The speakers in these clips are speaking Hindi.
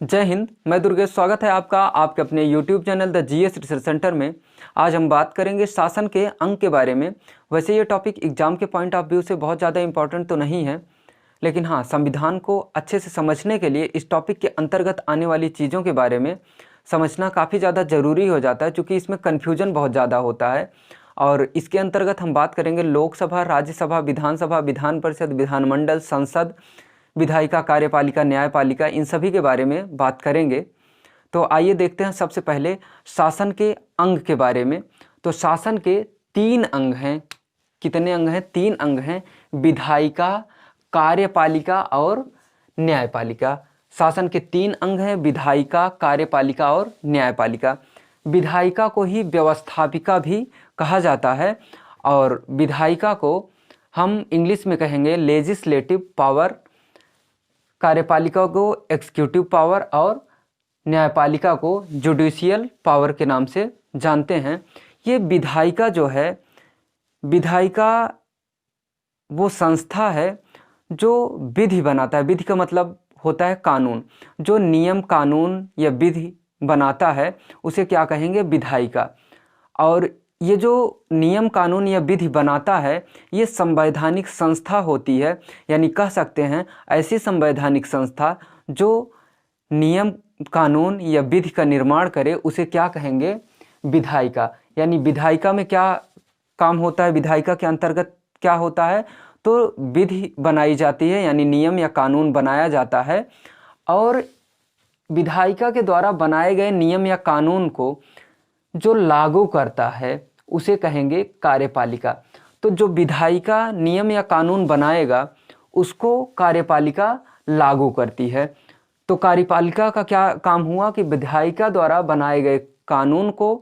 जय हिंद। मैं दुर्गेश। स्वागत है आपका आपके अपने YouTube channel the GS research centre में। आज हम बात करेंगे शासन के अंग के बारे में। वैसे ये टॉपिक एग्जाम के पॉइंट ऑफ व्यू से बहुत ज़्यादा इंपॉर्टेंट तो नहीं है, लेकिन हाँ, संविधान को अच्छे से समझने के लिए इस टॉपिक के अंतर्गत आने वाली चीज़ों के बारे में समझना काफ़ी ज़्यादा ज़रूरी हो जाता है, क्योंकि इसमें कन्फ्यूजन बहुत ज़्यादा होता है। और इसके अंतर्गत हम बात करेंगे लोकसभा, राज्यसभा, विधानसभा, विधान परिषद, विधानमंडल, संसद, विधायिका, कार्यपालिका, न्यायपालिका, इन सभी के बारे में बात करेंगे। तो आइए देखते हैं सबसे पहले शासन के अंग के बारे में। तो शासन के 3 अंग हैं। कितने अंग हैं? 3 अंग हैं, विधायिका, कार्यपालिका और न्यायपालिका। शासन के 3 अंग हैं, विधायिका, कार्यपालिका और न्यायपालिका। विधायिका को ही व्यवस्थापिका भी कहा जाता है और विधायिका को हम इंग्लिश में कहेंगे लेजिस्लेटिव पावर, कार्यपालिका को एग्जीक्यूटिव पावर और न्यायपालिका को जुडिशियल पावर के नाम से जानते हैं। ये विधायिका जो है, विधायिका वो संस्था है जो विधि बनाता है। विधि का मतलब होता है कानून। जो नियम, कानून या विधि बनाता है उसे क्या कहेंगे? विधायिका। और ये जो नियम, कानून या विधि बनाता है ये संवैधानिक संस्था होती है, यानी कह सकते हैं ऐसी संवैधानिक संस्था जो नियम, कानून या विधि का निर्माण करे उसे क्या कहेंगे? विधायिका। यानी विधायिका में क्या काम होता है? विधायिका के अंतर्गत क्या होता है? तो विधि बनाई जाती है, यानी नियम या कानून बनाया जाता है, और विधायिका के द्वारा बनाए गए नियम या कानून को जो लागू करता है उसे कहेंगे कार्यपालिका। तो जो विधायिका नियम या कानून बनाएगा उसको कार्यपालिका लागू करती है। तो कार्यपालिका का क्या काम हुआ कि विधायिका द्वारा बनाए गए कानून को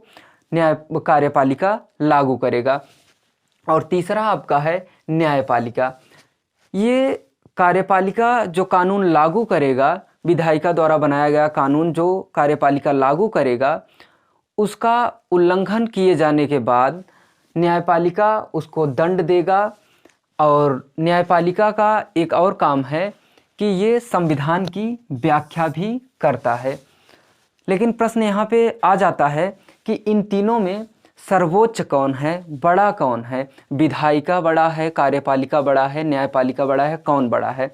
कार्यपालिका लागू करेगा। और तीसरा आपका है न्यायपालिका। ये कार्यपालिका जो कानून लागू करेगा, विधायिका द्वारा बनाया गया कानून जो कार्यपालिका लागू करेगा, उसका उल्लंघन किए जाने के बाद न्यायपालिका उसको दंड देगा। और न्यायपालिका का एक और काम है कि ये संविधान की व्याख्या भी करता है। लेकिन प्रश्न यहाँ पे आ जाता है कि इन तीनों में सर्वोच्च कौन है, बड़ा कौन है? विधायिका बड़ा है, कार्यपालिका बड़ा है, न्यायपालिका बड़ा है, कौन बड़ा है?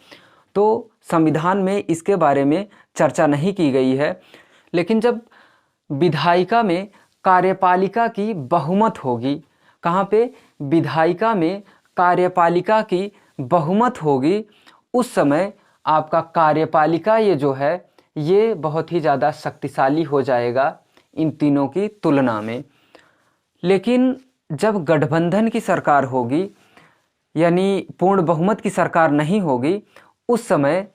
तो संविधान में इसके बारे में चर्चा नहीं की गई है। लेकिन जब विधायिका में कार्यपालिका की बहुमत होगी, कहाँ पे? विधायिका में कार्यपालिका की बहुमत होगी, उस समय आपका कार्यपालिका ये जो है ये बहुत ही ज़्यादा शक्तिशाली हो जाएगा इन तीनों की तुलना में। लेकिन जब गठबंधन की सरकार होगी, यानी पूर्ण बहुमत की सरकार नहीं होगी, उस समय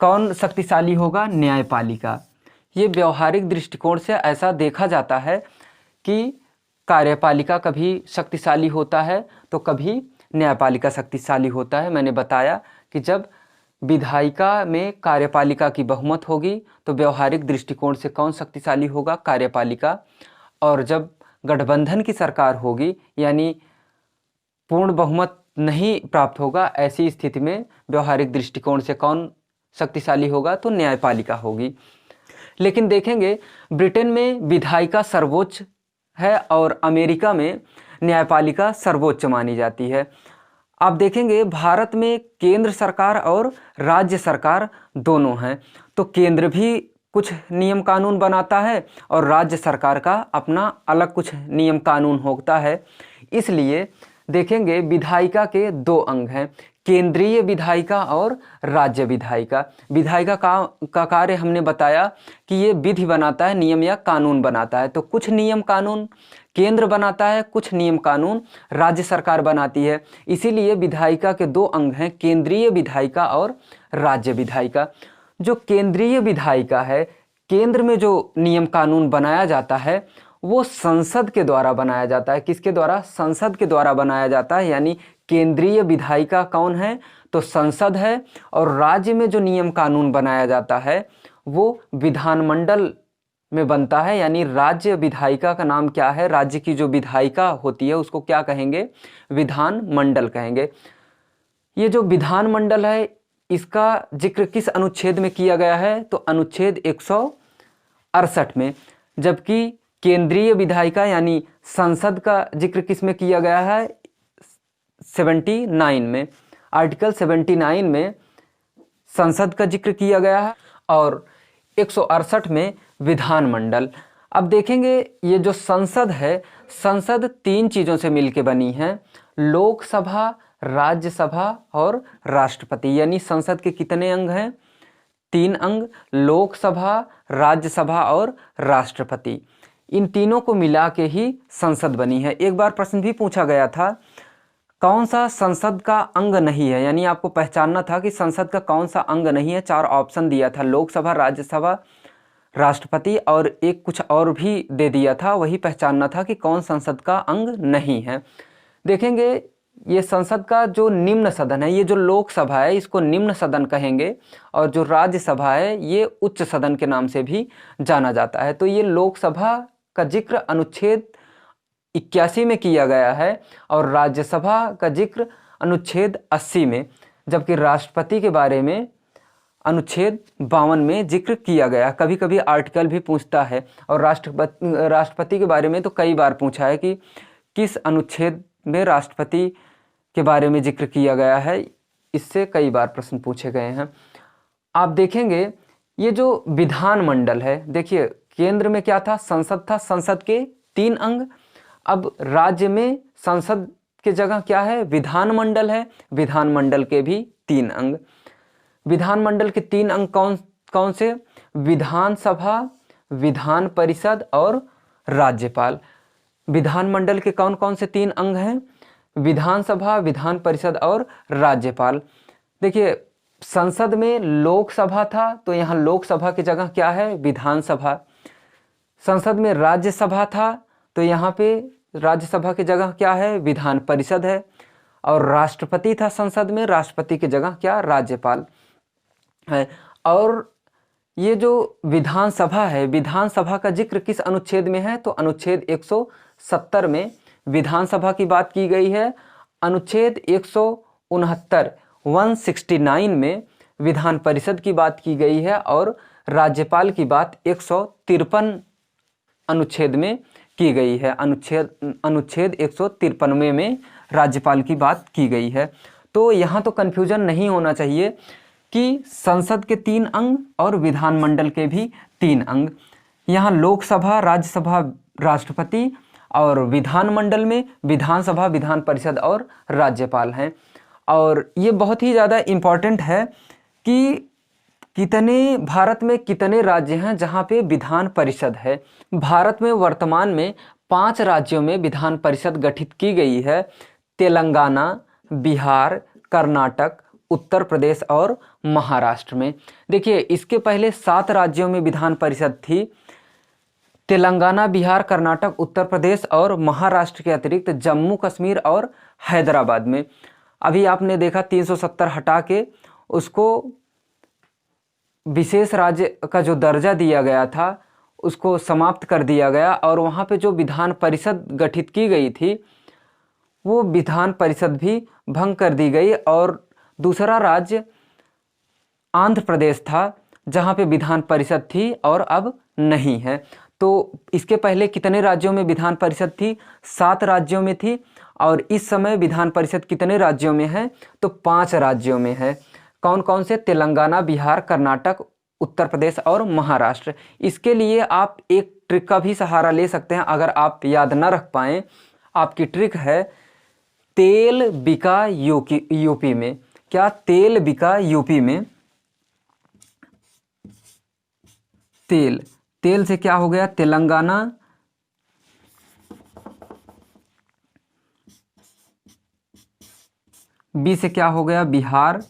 कौन शक्तिशाली होगा? न्यायपालिका। ये व्यवहारिक दृष्टिकोण से ऐसा देखा जाता है कि कार्यपालिका कभी शक्तिशाली होता है तो कभी न्यायपालिका शक्तिशाली होता है। मैंने बताया कि जब विधायिका में कार्यपालिका की बहुमत होगी तो व्यवहारिक दृष्टिकोण से कौन शक्तिशाली होगा? कार्यपालिका। और जब गठबंधन की सरकार होगी, यानी पूर्ण बहुमत नहीं प्राप्त होगा, ऐसी स्थिति में व्यवहारिक दृष्टिकोण से कौन शक्तिशाली होगा? तो न्यायपालिका होगी। लेकिन देखेंगे ब्रिटेन में विधायिका सर्वोच्च है और अमेरिका में न्यायपालिका सर्वोच्च मानी जाती है। आप देखेंगे भारत में केंद्र सरकार और राज्य सरकार दोनों हैं। तो केंद्र भी कुछ नियम कानून बनाता है और राज्य सरकार का अपना अलग कुछ नियम कानून होता है। इसलिए देखेंगे विधायिका के 2 अंग हैं, केंद्रीय विधायिका और राज्य विधायिका। विधायिका का कार्य हमने बताया कि ये विधि बनाता है, नियम या कानून बनाता है। तो कुछ नियम कानून केंद्र बनाता है, कुछ नियम कानून राज्य सरकार बनाती है। इसीलिए विधायिका के 2 अंग हैं, केंद्रीय विधायिका और राज्य विधायिका। जो केंद्रीय विधायिका है, केंद्र में जो नियम कानून बनाया जाता है वो संसद के द्वारा बनाया जाता है। किसके द्वारा? संसद के द्वारा बनाया जाता है। यानी केंद्रीय विधायिका कौन है? तो संसद है। और राज्य में जो नियम कानून बनाया जाता है वो विधानमंडल में बनता है। यानी राज्य विधायिका का नाम क्या है? राज्य की जो विधायिका होती है उसको क्या कहेंगे? विधानमंडल कहेंगे। ये जो विधानमंडल है इसका जिक्र किस अनुच्छेद में किया गया है? तो अनुच्छेद 168 में। जबकि केंद्रीय विधायिका यानी संसद का जिक्र किस में किया गया है? 79 में। आर्टिकल 79 में संसद का जिक्र किया गया है और 168 में विधानमंडल। अब देखेंगे ये जो संसद है, संसद 3 चीज़ों से मिलकर बनी है, लोकसभा, राज्यसभा और राष्ट्रपति। यानी संसद के कितने अंग हैं? 3 अंग, लोकसभा, राज्यसभा और राष्ट्रपति। इन तीनों को मिला के ही संसद बनी है। एक बार प्रश्न भी पूछा गया था, कौन सा संसद का अंग नहीं है, यानी आपको पहचानना था कि संसद का कौन सा अंग नहीं है। 4 ऑप्शन दिया था, लोकसभा, राज्यसभा, राष्ट्रपति और एक कुछ और भी दे दिया था। वही पहचानना था कि कौन संसद का अंग नहीं है। देखेंगे ये संसद का जो निम्न सदन है, ये जो लोकसभा है इसको निम्न सदन कहेंगे और जो राज्यसभा है ये उच्च सदन के नाम से भी जाना जाता है। तो ये लोकसभा का जिक्र अनुच्छेद 81 में किया गया है और राज्यसभा का जिक्र अनुच्छेद 80 में, जबकि राष्ट्रपति के बारे में अनुच्छेद 52 में जिक्र किया गया। कभी कभी आर्टिकल भी पूछता है और राष्ट्रपति के बारे में तो कई बार पूछा है कि किस अनुच्छेद में राष्ट्रपति के बारे में जिक्र किया गया है। इससे कई बार प्रश्न पूछे गए हैं। आप देखेंगे ये जो विधानमंडल है, देखिए केंद्र में क्या था? संसद था, संसद के 3 अंग। अब राज्य में संसद के जगह क्या है? विधानमंडल है, विधानमंडल के भी 3 अंग। विधानमंडल के 3 अंग कौन कौन से? विधानसभा, विधान परिषद और राज्यपाल। विधानमंडल के कौन कौन से 3 अंग हैं? विधानसभा, विधान परिषद और राज्यपाल। देखिए संसद में लोकसभा था तो यहाँ लोकसभा की जगह क्या है? विधानसभा। संसद में राज्यसभा था तो यहाँ पे राज्यसभा की जगह क्या है? विधान परिषद है। और राष्ट्रपति था संसद में, राष्ट्रपति की जगह क्या? राज्यपाल है। और ये जो विधानसभा है, विधानसभा का जिक्र किस अनुच्छेद में है? तो अनुच्छेद 170 में विधानसभा की बात की गई है। अनुच्छेद 169 169 में विधान परिषद की बात की गई है और राज्यपाल की बात 153 अनुच्छेद में की गई है। अनुच्छेद 153 में राज्यपाल की बात की गई है। तो यहाँ तो कन्फ्यूजन नहीं होना चाहिए कि संसद के 3 अंग और विधानमंडल के भी 3 अंग। यहाँ लोकसभा, राज्यसभा, राष्ट्रपति और विधानमंडल में विधानसभा, विधान परिषद और राज्यपाल हैं। और ये बहुत ही ज़्यादा इम्पॉर्टेंट है कि भारत में कितने राज्य हैं जहाँ पे विधान परिषद है। भारत में वर्तमान में 5 राज्यों में विधान परिषद गठित की गई है, तेलंगाना, बिहार, कर्नाटक, उत्तर प्रदेश और महाराष्ट्र में। देखिए इसके पहले 7 राज्यों में विधान परिषद थी, तेलंगाना, बिहार, कर्नाटक, उत्तर प्रदेश और महाराष्ट्र के अतिरिक्त जम्मू कश्मीर और हैदराबाद में। अभी आपने देखा 370 हटा के उसको विशेष राज्य का जो दर्जा दिया गया था उसको समाप्त कर दिया गया और वहाँ पे जो विधान परिषद गठित की गई थी वो विधान परिषद भी भंग कर दी गई। और दूसरा राज्य आंध्र प्रदेश था जहाँ पे विधान परिषद थी और अब नहीं है। तो इसके पहले कितने राज्यों में विधान परिषद थी? 7 राज्यों में थी। और इस समय विधान परिषद कितने राज्यों में है? तो 5 राज्यों में है। कौन कौन से? तेलंगाना, बिहार, कर्नाटक, उत्तर प्रदेश और महाराष्ट्र। इसके लिए आप एक ट्रिक का भी सहारा ले सकते हैं। अगर आप याद ना रख पाएँ, आपकी ट्रिक है तेल बिका यूपी में। क्या? तेल बिका यूपी में। तेल से क्या हो गया? तेलंगाना, बी से क्या हो गया? बिहार,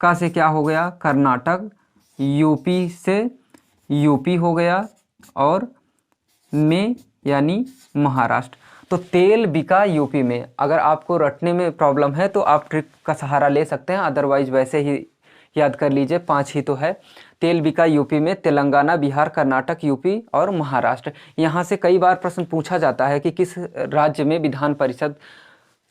का से क्या हो गया? कर्नाटक, यूपी से यूपी हो गया और में यानी महाराष्ट्र। तो तेल बिका यूपी में। अगर आपको रटने में प्रॉब्लम है तो आप ट्रिक का सहारा ले सकते हैं, अदरवाइज वैसे ही याद कर लीजिए। 5 ही तो है। तेल बिका यूपी में तेलंगाना, बिहार, कर्नाटक, यूपी और महाराष्ट्र। यहाँ से कई बार प्रश्न पूछा जाता है कि किस राज्य में विधान परिषद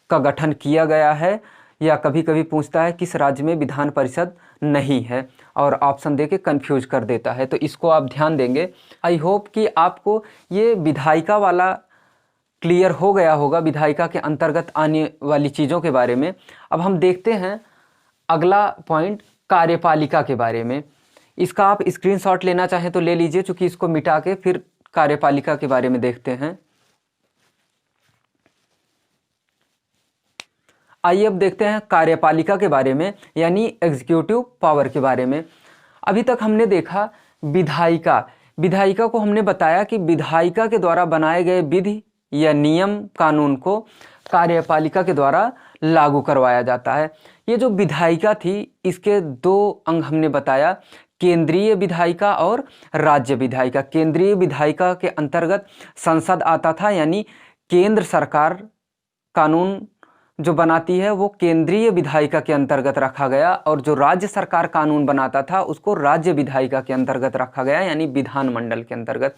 का गठन किया गया है। या कभी कभी पूछता है किस राज्य में विधान परिषद नहीं है, और ऑप्शन दे के कन्फ्यूज कर देता है। तो इसको आप ध्यान देंगे। आई होप कि आपको ये विधायिका वाला क्लियर हो गया होगा, विधायिका के अंतर्गत आने वाली चीज़ों के बारे में। अब हम देखते हैं अगला पॉइंट, कार्यपालिका के बारे में। इसका आप स्क्रीनशॉट लेना चाहें तो ले लीजिए, चूँकि इसको मिटा के फिर कार्यपालिका के बारे में देखते हैं। आइए अब देखते हैं कार्यपालिका के बारे में, यानी एग्जीक्यूटिव पावर के बारे में। अभी तक हमने देखा विधायिका को हमने बताया कि विधायिका के द्वारा बनाए गए विधि या नियम कानून को कार्यपालिका के द्वारा लागू करवाया जाता है। ये जो विधायिका थी इसके दो अंग हमने बताया, केंद्रीय विधायिका और राज्य विधायिका। केंद्रीय विधायिका के अंतर्गत संसद आता था, यानी केंद्र सरकार कानून जो बनाती है वो केंद्रीय विधायिका के अंतर्गत रखा गया, और जो राज्य सरकार कानून बनाता था उसको राज्य विधायिका के अंतर्गत रखा गया, यानी विधानमंडल के अंतर्गत।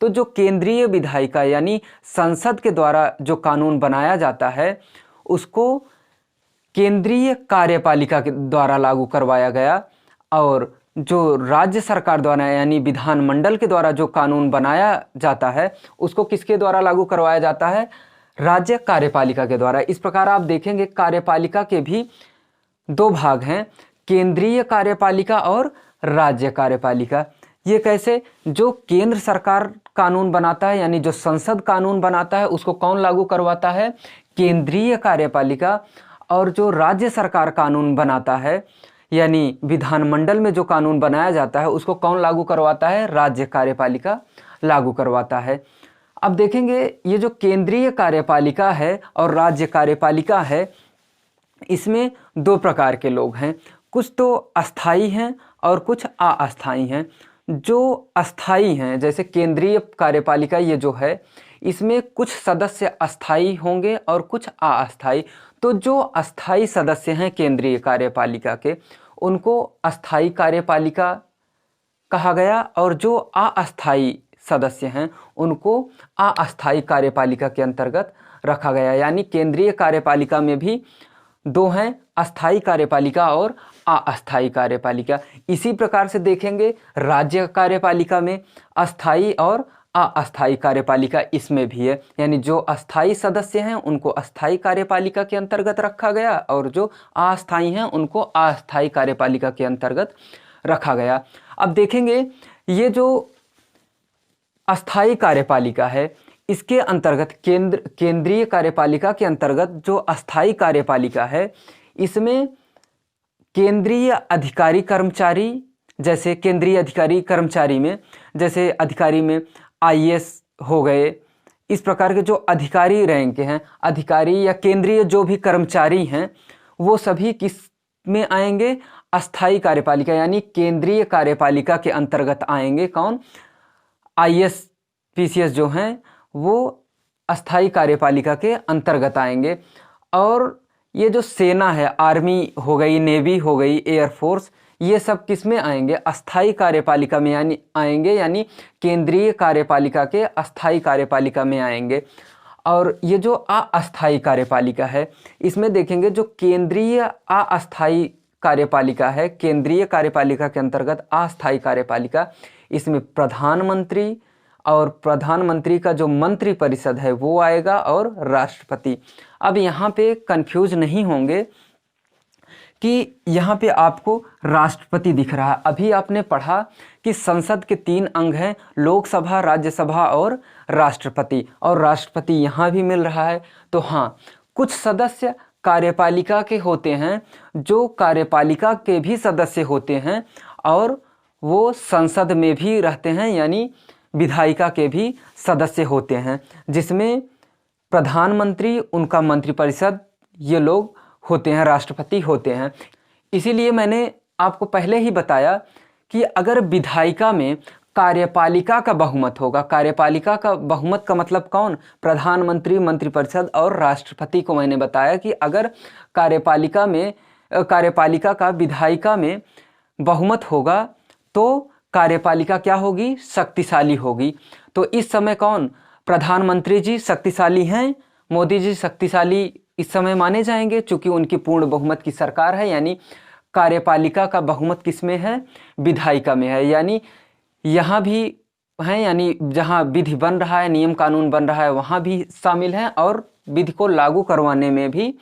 तो जो केंद्रीय विधायिका यानी संसद के द्वारा जो कानून बनाया जाता है उसको केंद्रीय कार्यपालिका के द्वारा लागू करवाया गया, और जो राज्य सरकार द्वारा यानी विधानमंडल के द्वारा जो कानून बनाया जाता है उसको किसके द्वारा लागू करवाया जाता है? राज्य कार्यपालिका के द्वारा। इस प्रकार आप देखेंगे कार्यपालिका के भी दो भाग हैं, केंद्रीय कार्यपालिका और राज्य कार्यपालिका। ये कैसे? जो केंद्र सरकार कानून बनाता है यानी जो संसद कानून बनाता है उसको कौन लागू करवाता है? केंद्रीय कार्यपालिका। और जो राज्य सरकार कानून बनाता है यानी विधानमंडल में जो कानून बनाया जाता है उसको कौन लागू करवाता है? राज्य कार्यपालिका लागू करवाता है। अब देखेंगे ये जो केंद्रीय कार्यपालिका है और राज्य कार्यपालिका है, इसमें दो प्रकार के लोग हैं, कुछ तो अस्थाई हैं और कुछ अस्थाई हैं। जो अस्थाई हैं, जैसे केंद्रीय कार्यपालिका ये जो है, इसमें कुछ सदस्य अस्थाई होंगे और कुछ अस्थाई। तो जो अस्थाई सदस्य हैं केंद्रीय कार्यपालिका के, उनको अस्थाई कार्यपालिका कहा गया, और जो अस्थाई सदस्य हैं उनको अस्थाई कार्यपालिका के अंतर्गत रखा गया। यानी केंद्रीय कार्यपालिका में भी दो हैं, अस्थाई कार्यपालिका और अस्थाई कार्यपालिका। इसी प्रकार से देखेंगे राज्य कार्यपालिका में अस्थाई और अस्थाई कार्यपालिका इसमें भी है, यानी जो अस्थाई सदस्य हैं उनको अस्थाई कार्यपालिका के अंतर्गत रखा गया, और जो अस्थाई हैं उनको अस्थाई कार्यपालिका के अंतर्गत रखा गया। अब देखेंगे ये जो अस्थाई कार्यपालिका है इसके अंतर्गत केंद्रीय कार्यपालिका के अंतर्गत जो अस्थाई कार्यपालिका है इसमें केंद्रीय अधिकारी कर्मचारी, जैसे केंद्रीय अधिकारी कर्मचारी में जैसे अधिकारी में आईएएस हो गए, इस प्रकार के जो अधिकारी रैंक के हैं, अधिकारी या केंद्रीय जो भी कर्मचारी हैं वो सभी किस में आएंगे? अस्थाई कार्यपालिका यानी केंद्रीय कार्यपालिका के अंतर्गत आएंगे। कौन? आईएएस पीसीएस जो हैं वो अस्थाई कार्यपालिका के अंतर्गत आएंगे। और ये जो सेना है, आर्मी हो गई, नेवी हो गई, एयरफोर्स, ये सब किस में आएंगे? अस्थाई कार्यपालिका में यानी आएंगे, यानी केंद्रीय कार्यपालिका के अस्थाई कार्यपालिका में आएंगे। और ये जो अस्थाई कार्यपालिका है इसमें देखेंगे जो केंद्रीय अस्थाई कार्यपालिका है, केंद्रीय कार्यपालिका के अंतर्गत अस्थाई कार्यपालिका, इसमें प्रधानमंत्री और प्रधानमंत्री का जो मंत्री परिषद है वो आएगा, और राष्ट्रपति। अब यहाँ पे कंफ्यूज नहीं होंगे कि यहाँ पे आपको राष्ट्रपति दिख रहा है। अभी आपने पढ़ा कि संसद के 3 अंग हैं, लोकसभा, राज्यसभा और राष्ट्रपति, और राष्ट्रपति यहाँ भी मिल रहा है। तो हाँ, कुछ सदस्य कार्यपालिका के होते हैं जो कार्यपालिका के भी सदस्य होते हैं और वो संसद में भी रहते हैं, यानी विधायिका के भी सदस्य होते हैं, जिसमें प्रधानमंत्री, उनका मंत्रिपरिषद, ये लोग होते हैं, राष्ट्रपति होते हैं। इसीलिए मैंने आपको पहले ही बताया कि अगर विधायिका में कार्यपालिका का बहुमत होगा, कार्यपालिका का बहुमत का मतलब कौन? प्रधानमंत्री, मंत्रिपरिषद और राष्ट्रपति को मैंने बताया कि अगर कार्यपालिका का विधायिका में बहुमत होगा तो कार्यपालिका क्या होगी? शक्तिशाली होगी। तो इस समय कौन? प्रधानमंत्री जी शक्तिशाली हैं, मोदी जी शक्तिशाली इस समय माने जाएंगे, चूंकि उनकी पूर्ण बहुमत की सरकार है। यानी कार्यपालिका का बहुमत किसमें है? विधायिका में है। यानी यहाँ भी हैं, यानी जहाँ विधि बन रहा है, नियम कानून बन रहा है, वहाँ भी शामिल हैं और विधि को लागू करवाने में भी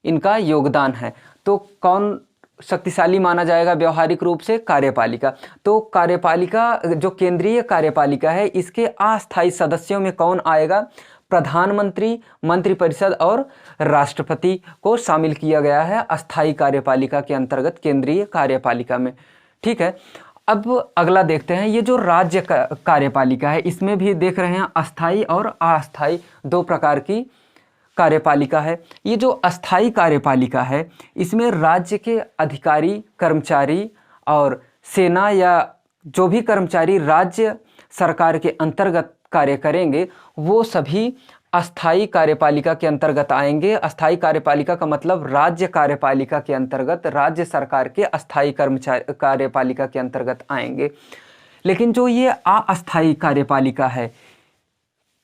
इनका योगदान है। तो कौन शक्तिशाली माना जाएगा व्यवहारिक रूप से? कार्यपालिका। तो कार्यपालिका जो केंद्रीय कार्यपालिका है, इसके अस्थायी सदस्यों में कौन आएगा? प्रधानमंत्री, मंत्रिपरिषद और राष्ट्रपति को शामिल किया गया है अस्थायी कार्यपालिका के अंतर्गत, केंद्रीय कार्यपालिका में। ठीक है, अब अगला देखते हैं। ये जो राज्य कार्यपालिका है, इसमें भी देख रहे हैं अस्थायी और अस्थायी दो प्रकार की कार्यपालिका है। ये जो अस्थायी कार्यपालिका है, इसमें राज्य के अधिकारी, कर्मचारी और सेना या जो भी कर्मचारी राज्य सरकार के अंतर्गत कार्य करेंगे, वो सभी अस्थायी कार्यपालिका के अंतर्गत आएंगे। अस्थायी कार्यपालिका का मतलब राज्य कार्यपालिका के अंतर्गत, राज्य सरकार के अस्थायी कर्मचारी कार्यपालिका के अंतर्गत आएंगे। लेकिन जो ये अस्थायी कार्यपालिका है,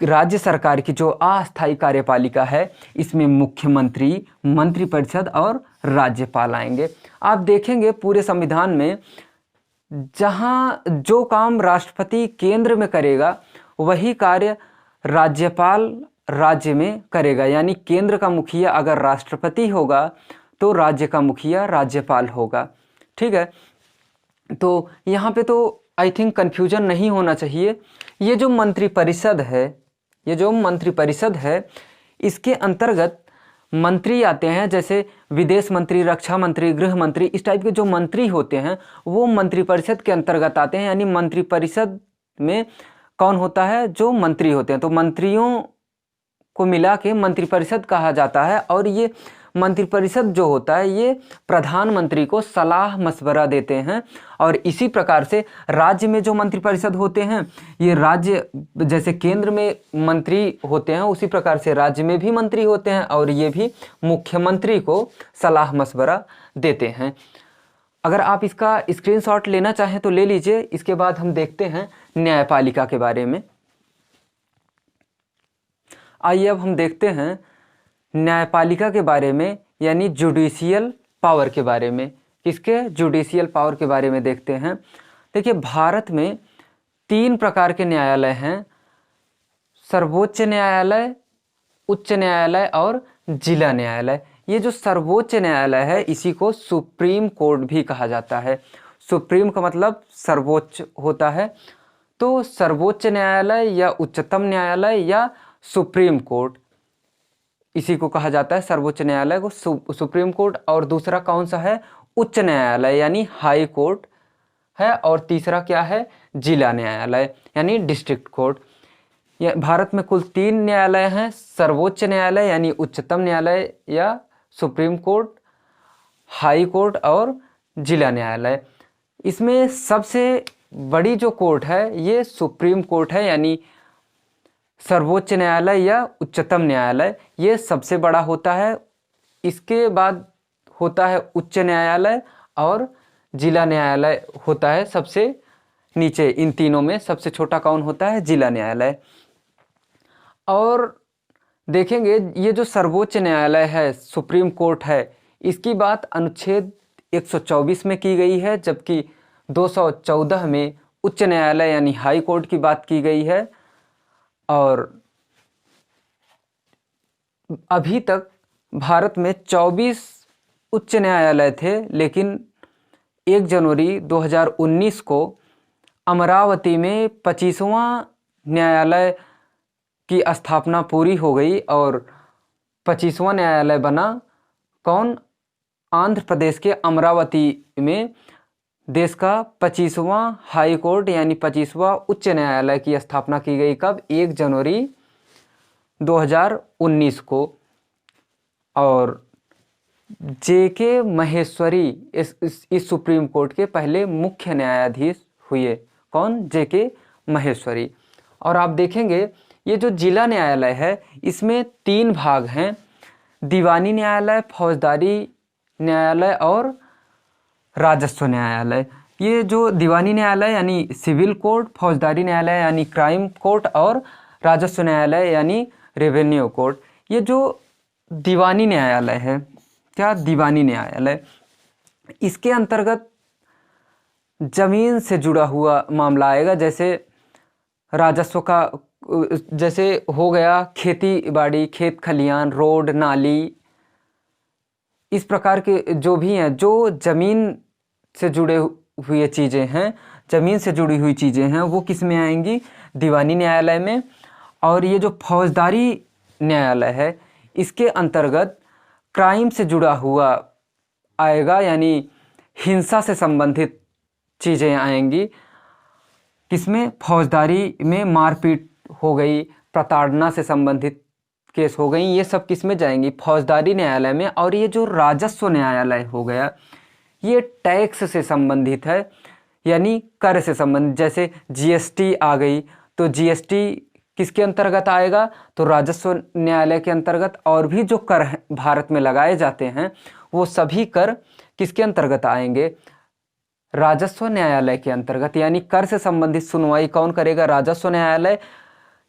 राज्य सरकार की जो अस्थायी कार्यपालिका है, इसमें मुख्यमंत्री, मंत्रिपरिषद और राज्यपाल आएंगे। आप देखेंगे पूरे संविधान में जहाँ जो काम राष्ट्रपति केंद्र में करेगा, वही कार्य राज्यपाल राज्य में करेगा। यानी केंद्र का मुखिया अगर राष्ट्रपति होगा तो राज्य का मुखिया राज्यपाल होगा। ठीक है, तो यहाँ पे तो आई थिंक कन्फ्यूजन नहीं होना चाहिए। ये जो मंत्रिपरिषद है, इसके अंतर्गत मंत्री आते हैं। जैसे विदेश मंत्री, रक्षा मंत्री, गृह मंत्री, इस टाइप के जो मंत्री होते हैं वो मंत्रिपरिषद के अंतर्गत आते हैं। यानी मंत्रिपरिषद में कौन होता है? जो मंत्री होते हैं। तो मंत्रियों को मिला के मंत्रिपरिषद कहा जाता है। और ये मंत्रिपरिषद जो होता है, ये प्रधानमंत्री को सलाह मशवरा देते हैं। और इसी प्रकार से राज्य में जो मंत्रिपरिषद होते हैं, ये राज्य जैसे केंद्र में मंत्री होते हैं, उसी प्रकार से राज्य में भी मंत्री होते हैं और ये भी मुख्यमंत्री को सलाह मशवरा देते हैं। अगर आप इसका स्क्रीनशॉट लेना चाहें तो ले लीजिए। इसके बाद हम देखते हैं न्यायपालिका के बारे में। आइए अब हम देखते हैं न्यायपालिका के बारे में, यानी जुडिशियल पावर के बारे में। किसके? जुडिशियल पावर के बारे में देखते हैं। देखिए, भारत में 3 प्रकार के न्यायालय हैं: सर्वोच्च न्यायालय, उच्च न्यायालय और जिला न्यायालय। ये जो सर्वोच्च न्यायालय है, इसी को सुप्रीम कोर्ट भी कहा जाता है। सुप्रीम का मतलब सर्वोच्च होता है। तो सर्वोच्च न्यायालय या उच्चतम न्यायालय या सुप्रीम कोर्ट, इसी को कहा जाता है। सर्वोच्च न्यायालय को सुप्रीम कोर्ट। और दूसरा कौन सा है? उच्च न्यायालय यानी हाई कोर्ट है। और तीसरा क्या है? जिला न्यायालय यानी डिस्ट्रिक्ट कोर्ट। ये भारत में कुल 3 न्यायालय हैं: सर्वोच्च न्यायालय यानी उच्चतम न्यायालय या सुप्रीम कोर्ट, हाई कोर्ट और जिला न्यायालय। इसमें सबसे बड़ी जो कोर्ट है, ये सुप्रीम कोर्ट है। यानी सर्वोच्च न्यायालय या उच्चतम न्यायालय ये सबसे बड़ा होता है। इसके बाद होता है उच्च न्यायालय और जिला न्यायालय होता है सबसे नीचे। इन तीनों में सबसे छोटा कौन होता है? जिला न्यायालय। और देखेंगे ये जो सर्वोच्च न्यायालय है, सुप्रीम कोर्ट है, इसकी बात अनुच्छेद 124 में की गई है, जबकि 214 में उच्च न्यायालय यानी हाई कोर्ट की बात की गई है। और अभी तक भारत में 24 उच्च न्यायालय थे, लेकिन 1 जनवरी 2019 को अमरावती में 25वां न्यायालय की स्थापना पूरी हो गई और 25वां न्यायालय बना कौन? आंध्र प्रदेश के अमरावती में देश का 25वां हाई कोर्ट यानी 25वां उच्च न्यायालय की स्थापना की गई। कब? 1 जनवरी 2019 को। और जेके महेश्वरी इस सुप्रीम कोर्ट के पहले मुख्य न्यायाधीश हुए। कौन? जेके महेश्वरी। और आप देखेंगे ये जो जिला न्यायालय है, इसमें 3 भाग हैं: दीवानी न्यायालय, फौजदारी न्यायालय और राजस्व न्यायालय। ये जो दीवानी न्यायालय यानी सिविल कोर्ट, फौजदारी न्यायालय यानी क्राइम कोर्ट और राजस्व न्यायालय यानी रेवेन्यू कोर्ट, ये जो दीवानी न्यायालय है। क्या? दीवानी न्यायालय। इसके अंतर्गत जमीन से जुड़ा हुआ मामला आएगा, जैसे राजस्व का, जैसे हो गया खेती बाड़ी, खेत खलियान, रोड, नाली, इस प्रकार के जो भी हैं, जो जमीन से जुड़े हुए चीज़ें हैं, जमीन से जुड़ी हुई चीज़ें हैं, वो किस में आएंगी? दीवानी न्यायालय में। और ये जो फौजदारी न्यायालय है, इसके अंतर्गत क्राइम से जुड़ा हुआ आएगा, यानी हिंसा से संबंधित चीज़ें आएंगी। किसमें? फौजदारी में। मारपीट हो गई, प्रताड़ना से संबंधित केस हो गई, ये सब किस में जाएंगी? फौजदारी न्यायालय में। और ये जो राजस्व न्यायालय हो गया, ये टैक्स से संबंधित है, यानी कर से संबंधित। जैसे जीएसटी आ गई, तो जीएसटी किसके अंतर्गत आएगा? तो राजस्व न्यायालय के अंतर्गत। और भी जो कर भारत में लगाए जाते हैं, वो सभी कर किसके अंतर्गत आएंगे? राजस्व न्यायालय के अंतर्गत। यानी कर से संबंधित सुनवाई कौन करेगा? राजस्व न्यायालय।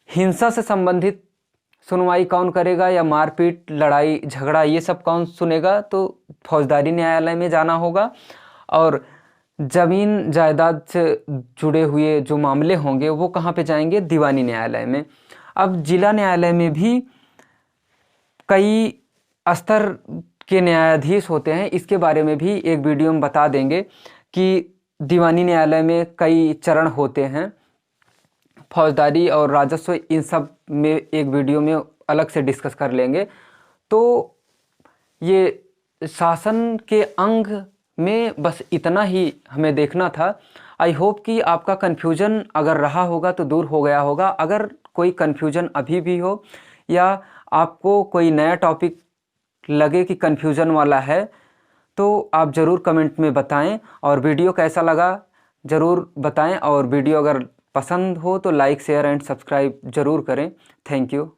हिंसा से संबंधित सुनवाई कौन करेगा? या मारपीट, लड़ाई झगड़ा, ये सब कौन सुनेगा? तो फौजदारी न्यायालय में जाना होगा। और जमीन जायदाद से जुड़े हुए जो मामले होंगे, वो कहाँ पे जाएंगे? दीवानी न्यायालय में। अब जिला न्यायालय में भी कई स्तर के न्यायाधीश होते हैं, इसके बारे में भी एक वीडियो में बता देंगे कि दीवानी न्यायालय में कई चरण होते हैं। फौजदारी और राजस्व, इन सब में एक वीडियो में अलग से डिस्कस कर लेंगे। तो ये शासन के अंग में बस इतना ही हमें देखना था। आई होप कि आपका कन्फ्यूजन अगर रहा होगा तो दूर हो गया होगा। अगर कोई कन्फ्यूजन अभी भी हो, या आपको कोई नया टॉपिक लगे कि कन्फ्यूजन वाला है, तो आप ज़रूर कमेंट में बताएं। और वीडियो कैसा लगा ज़रूर बताएं। और वीडियो अगर पसंद हो तो लाइक, शेयर एंड सब्सक्राइब ज़रूर करें। Thank you.